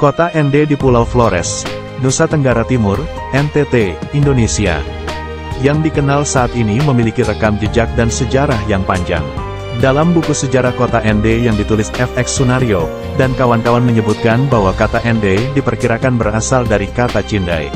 Kota Ende di Pulau Flores, Nusa Tenggara Timur, NTT, Indonesia. Yang dikenal saat ini memiliki rekam jejak dan sejarah yang panjang. Dalam buku sejarah kota Ende yang ditulis F.X. Sunario, dan kawan-kawan menyebutkan bahwa kata Ende diperkirakan berasal dari kata Cindai.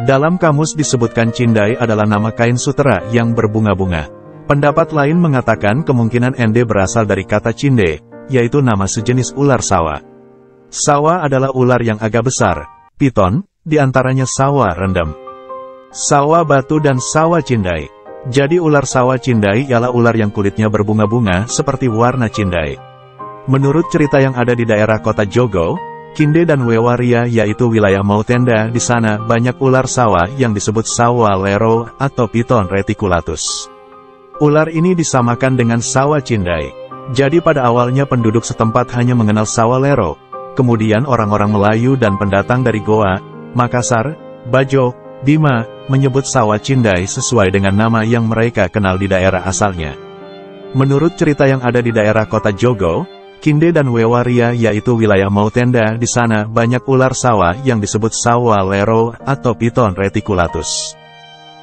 Dalam kamus disebutkan Cindai adalah nama kain sutera yang berbunga-bunga. Pendapat lain mengatakan kemungkinan Ende berasal dari kata Cinde, yaitu nama sejenis ular sawa. Sawa adalah ular yang agak besar, piton, diantaranya sawa rendem, sawa batu dan sawa Cindai. Jadi ular sawa Cindai ialah ular yang kulitnya berbunga-bunga seperti warna Cindai. Menurut cerita yang ada di daerah kota Jogo, Kinde dan Wewaria yaitu wilayah Mautenda, di sana banyak ular sawa yang disebut sawa lero atau Piton reticulatus. Ular ini disamakan dengan sawa Cindai. Jadi pada awalnya penduduk setempat hanya mengenal sawa lero. Kemudian orang-orang Melayu dan pendatang dari Goa, Makassar, Bajo, Bima, menyebut sawa Cindai sesuai dengan nama yang mereka kenal di daerah asalnya. Menurut cerita yang ada di daerah kota Jogo, Kinde dan Wewaria yaitu wilayah Mautenda, di sana banyak ular sawa yang disebut sawa lero atau Piton reticulatus.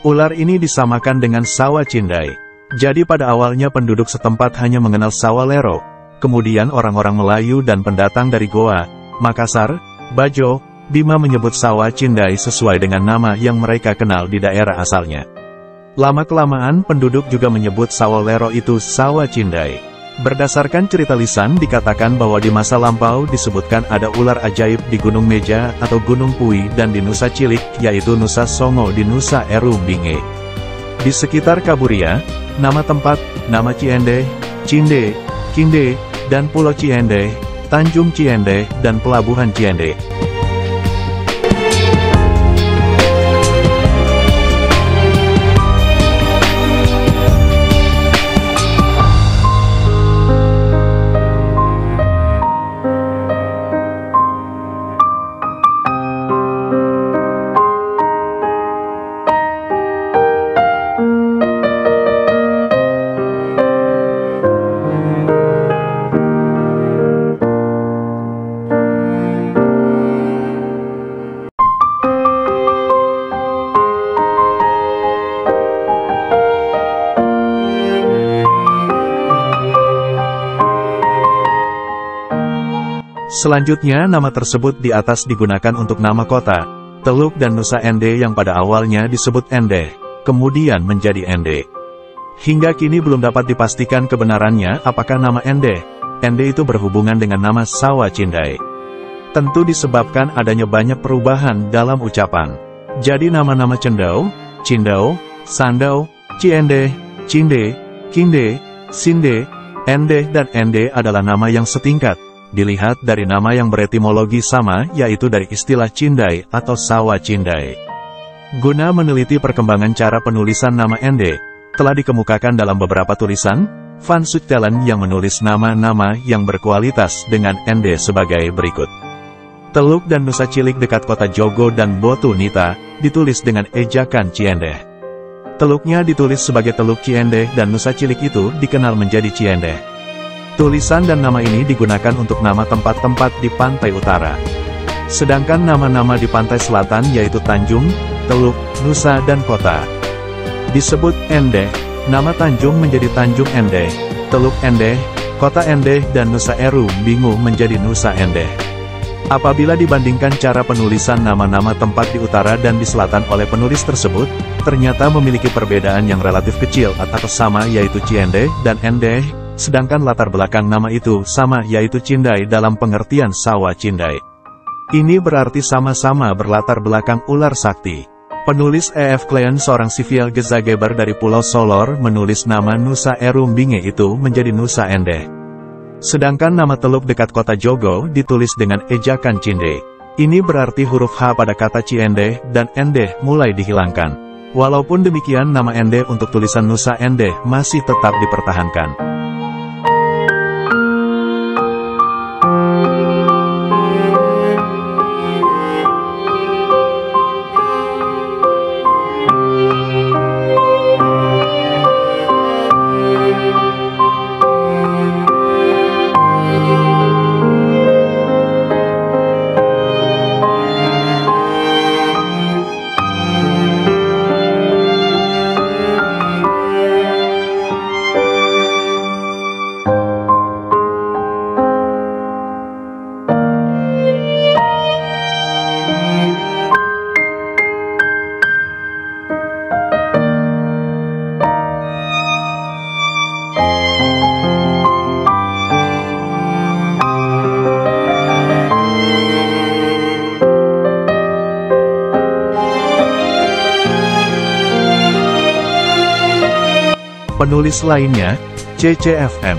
Ular ini disamakan dengan sawa Cindai. Jadi pada awalnya penduduk setempat hanya mengenal sawa lero. Kemudian orang-orang Melayu dan pendatang dari Goa, Makassar, Bajo, Bima menyebut sawa Cindai sesuai dengan nama yang mereka kenal di daerah asalnya. Lama-kelamaan penduduk juga menyebut sawa lero itu sawa Cindai. Berdasarkan cerita lisan dikatakan bahwa di masa lampau disebutkan ada ular ajaib di Gunung Meja atau Gunung Pui dan di Nusa Cilik yaitu Nusa Songo di Nusa Eru Binge. Di sekitar Kaburia, nama tempat, nama Ciende, Cinde, Kinde, dan Pulau Ciende, Tanjung Ciende, dan Pelabuhan Ciende. Selanjutnya nama tersebut di atas digunakan untuk nama kota, Teluk dan Nusa Ende yang pada awalnya disebut Ende, kemudian menjadi Ende. Hingga kini belum dapat dipastikan kebenarannya apakah nama Ende itu berhubungan dengan nama sawa Cindai. Tentu disebabkan adanya banyak perubahan dalam ucapan. Jadi nama-nama Cendau, Cindau, Sandau, Ciende, Cinde, Kinde, Sinde, Ende dan Ende adalah nama yang setingkat. Dilihat dari nama yang beretimologi sama, yaitu dari istilah Cindai atau sawa Cindai. Guna meneliti perkembangan cara penulisan nama Ende, telah dikemukakan dalam beberapa tulisan, Van Suchtelen yang menulis nama-nama yang berkualitas dengan Ende sebagai berikut. Teluk dan Nusa Cilik dekat kota Jogo dan Botu Nita, ditulis dengan ejakan Ciende. Teluknya ditulis sebagai Teluk Ciende dan Nusa Cilik itu dikenal menjadi Ciende. Tulisan dan nama ini digunakan untuk nama tempat-tempat di pantai utara. Sedangkan nama-nama di pantai selatan yaitu Tanjung, Teluk, Nusa dan Kota disebut Ende. Nama Tanjung menjadi Tanjung Ende, Teluk Ende, Kota Ende dan Nusa Eru Bingu menjadi Nusa Ende. Apabila dibandingkan cara penulisan nama-nama tempat di utara dan di selatan oleh penulis tersebut, ternyata memiliki perbedaan yang relatif kecil atau sama yaitu Ciende dan Ende. Sedangkan latar belakang nama itu sama yaitu Cindai dalam pengertian sawa Cindai. Ini berarti sama-sama berlatar belakang ular sakti. Penulis E.F. Klein seorang sivil Gezageber dari Pulau Solor menulis nama Nusa Eru Binge itu menjadi Nusa Ende. Sedangkan nama teluk dekat kota Jogo ditulis dengan ejakan Cinde. Ini berarti huruf H pada kata Ciende dan Ende mulai dihilangkan. Walaupun demikian, nama Ende untuk tulisan Nusa Ende masih tetap dipertahankan. Penulis lainnya, CCFM,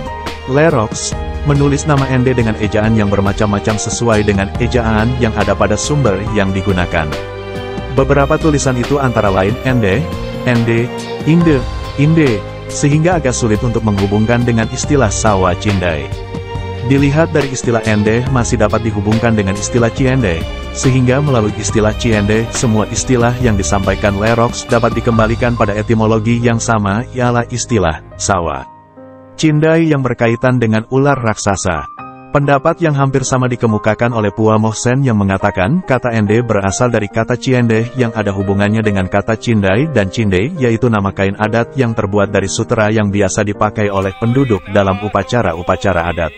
Lerox, menulis nama Ende dengan ejaan yang bermacam-macam sesuai dengan ejaan yang ada pada sumber yang digunakan. Beberapa tulisan itu antara lain Ende, Ende, Inde, Inde, sehingga agak sulit untuk menghubungkan dengan istilah Sawa Cindai. Dilihat dari istilah Ende masih dapat dihubungkan dengan istilah Ciende, sehingga melalui istilah Ciende, semua istilah yang disampaikan Lerox dapat dikembalikan pada etimologi yang sama, ialah istilah Sawa Cindai yang berkaitan dengan ular raksasa. Pendapat yang hampir sama dikemukakan oleh Pua Mohsen yang mengatakan kata Ende berasal dari kata Ciende yang ada hubungannya dengan kata Cindai dan Cinde, yaitu nama kain adat yang terbuat dari sutera yang biasa dipakai oleh penduduk dalam upacara-upacara adat.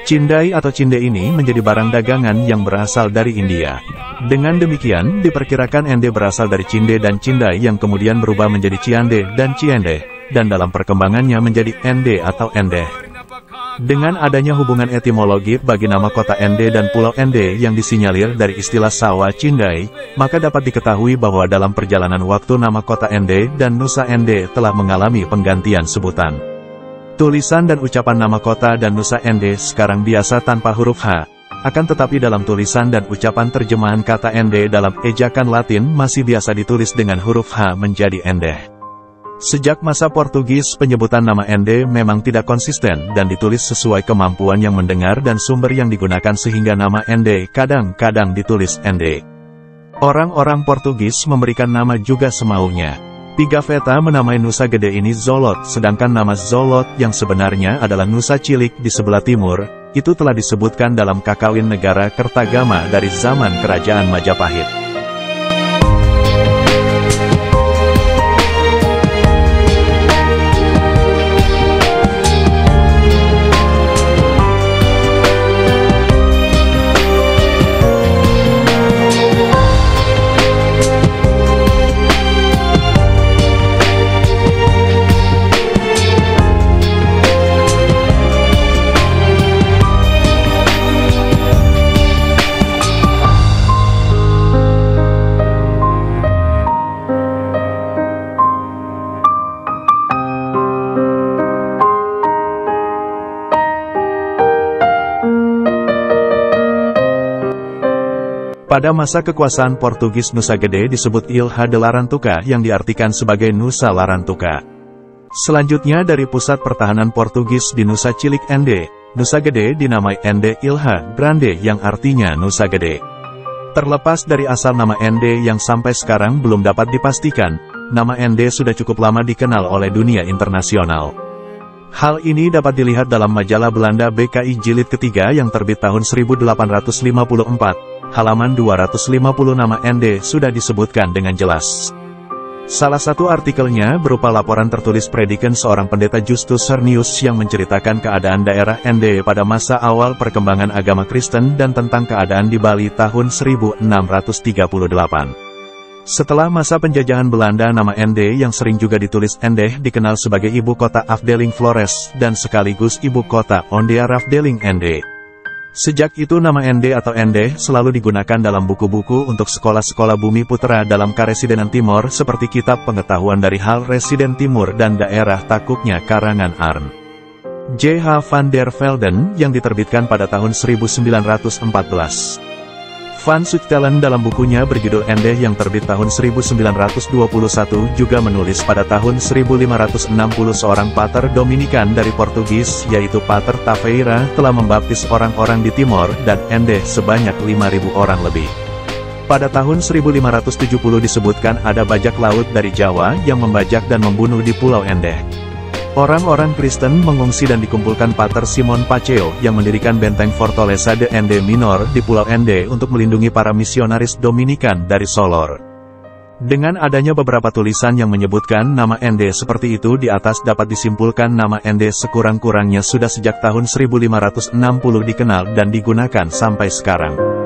Cindai atau Cinde ini menjadi barang dagangan yang berasal dari India. Dengan demikian, diperkirakan Ende berasal dari Cinde dan Cindai yang kemudian berubah menjadi Ciande dan Ciende, dan dalam perkembangannya menjadi Ende atau Ende. Dengan adanya hubungan etimologi bagi nama kota Ende dan pulau Ende yang disinyalir dari istilah Sawa Cindai, maka dapat diketahui bahwa dalam perjalanan waktu nama kota Ende dan Nusa Ende telah mengalami penggantian sebutan. Tulisan dan ucapan nama kota dan Nusa Ende sekarang biasa tanpa huruf H. Akan tetapi dalam tulisan dan ucapan terjemahan kata Ende dalam ejakan Latin masih biasa ditulis dengan huruf H menjadi Ende. Sejak masa Portugis, penyebutan nama Ende memang tidak konsisten dan ditulis sesuai kemampuan yang mendengar dan sumber yang digunakan sehingga nama Ende kadang-kadang ditulis Ende. Orang-orang Portugis memberikan nama juga semaunya. Pigafetta menamai Nusa Gede ini Zolot, sedangkan nama Zolot yang sebenarnya adalah Nusa Cilik di sebelah timur, itu telah disebutkan dalam Kakawin Negara Kertagama dari zaman Kerajaan Majapahit. Pada masa kekuasaan Portugis, Nusa Gede disebut Ilha de Larantuka yang diartikan sebagai Nusa Larantuka. Selanjutnya dari pusat pertahanan Portugis di Nusa Cilik Ende, Nusa Gede dinamai Ende Ilha Grande yang artinya Nusa Gede. Terlepas dari asal nama Ende yang sampai sekarang belum dapat dipastikan, nama Ende sudah cukup lama dikenal oleh dunia internasional. Hal ini dapat dilihat dalam majalah Belanda BKI Jilid ketiga yang terbit tahun 1854. Halaman 250 nama Ende sudah disebutkan dengan jelas. Salah satu artikelnya berupa laporan tertulis predikan seorang pendeta Justus Hernius yang menceritakan keadaan daerah Ende pada masa awal perkembangan agama Kristen dan tentang keadaan di Bali tahun 1638. Setelah masa penjajahan Belanda, nama Ende yang sering juga ditulis Endeh dikenal sebagai ibu kota Afdeling Flores dan sekaligus ibu kota Ondea Afdeling Ende. Sejak itu nama Ende atau Endeh selalu digunakan dalam buku-buku untuk sekolah-sekolah bumi putera dalam Karesidenan Timor seperti Kitab Pengetahuan dari Hal Residen Timur dan Daerah Takuknya karangan Arn J.H. van der Velden yang diterbitkan pada tahun 1914. Van Suchtelen dalam bukunya berjudul Ende yang terbit tahun 1921 juga menulis pada tahun 1560 seorang pater Dominikan dari Portugis yaitu Pater Taveira telah membaptis orang-orang di Timor dan Ende sebanyak 5.000 orang lebih. Pada tahun 1570 disebutkan ada bajak laut dari Jawa yang membajak dan membunuh di Pulau Ende. Orang-orang Kristen mengungsi dan dikumpulkan Pater Simon Paceo yang mendirikan benteng Fortaleza de Ende Minor di Pulau Ende untuk melindungi para misionaris Dominikan dari Solor. Dengan adanya beberapa tulisan yang menyebutkan nama Ende seperti itu di atas dapat disimpulkan nama Ende sekurang-kurangnya sudah sejak tahun 1560 dikenal dan digunakan sampai sekarang.